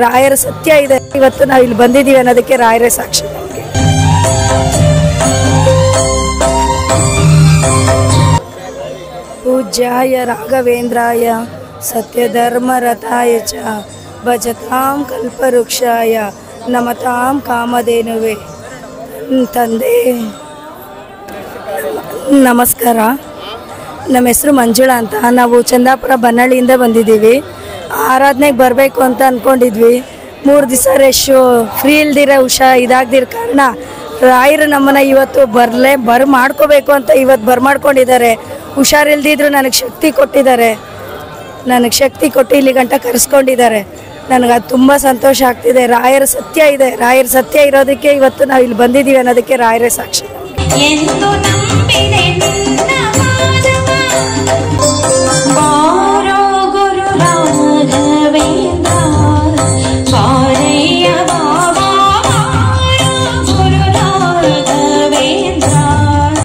ರಾಯರ ಸತ್ಯ ಇದೆ. ಇವತ್ತು ನಾವು ಇಲ್ಲಿ ಬಂದಿದ್ದೀವಿ ಅನ್ನೋದಕ್ಕೆ ರಾಯರೇ ಸಾಕ್ಷಿ. ಪೂಜ್ಯಾಯ ರಾಘವೇಂದ್ರಾಯ ಸತ್ಯಧರ್ಮರಥಾಯ ಚ ಭಜತಾಂ ಕಲ್ಪವೃಕ್ಷಾಯ ನಮತಾಂ ಕಾಮಧೇನುವೆ. ತಂದೆ ನಮಸ್ಕಾರ. ನಮ್ಮ ಹೆಸರು ಮಂಜುಳಾ ಅಂತ. ನಾವು ಚಂದಾಪುರ ಬನ್ನಳ್ಳಿಯಿಂದ ಬಂದಿದ್ದೀವಿ. ಆರಾಧನೆಗೆ ಬರಬೇಕು ಅಂತ ಅಂದ್ಕೊಂಡಿದ್ವಿ. 3 ದಿವಸ ರೆಶ್ಶು ಫ್ರೀ ಇಲ್ದಿರೋ ಇದಾಗ್ದಿರೋ ಕಾರಣ ರಾಯರು ನಮ್ಮನ್ನು ಇವತ್ತು ಮಾಡ್ಕೋಬೇಕು ಅಂತ ಇವತ್ತು ಮಾಡ್ಕೊಂಡಿದ್ದಾರೆ. ಹುಷಾರಿಲ್ದಿದ್ರು ನನಗೆ ಶಕ್ತಿ ಕೊಟ್ಟಿದ್ದಾರೆ. ನನಗೆ ಶಕ್ತಿ ಕೊಟ್ಟು ಇಲ್ಲಿ ಗಂಟ ಕರೆಸ್ಕೊಂಡಿದ್ದಾರೆ. ನನಗೆ ಅದು ತುಂಬ ಸಂತೋಷ ಆಗ್ತಿದೆ. ರಾಯರ ಸತ್ಯ ಇದೆ. ರಾಯರ ಸತ್ಯ ಇರೋದಕ್ಕೆ ಇವತ್ತು ನಾವು ಇಲ್ಲಿ ಬಂದಿದ್ದೀವಿ ಅನ್ನೋದಕ್ಕೆ ರಾಯರೇ ಸಾಕ್ಷಿ.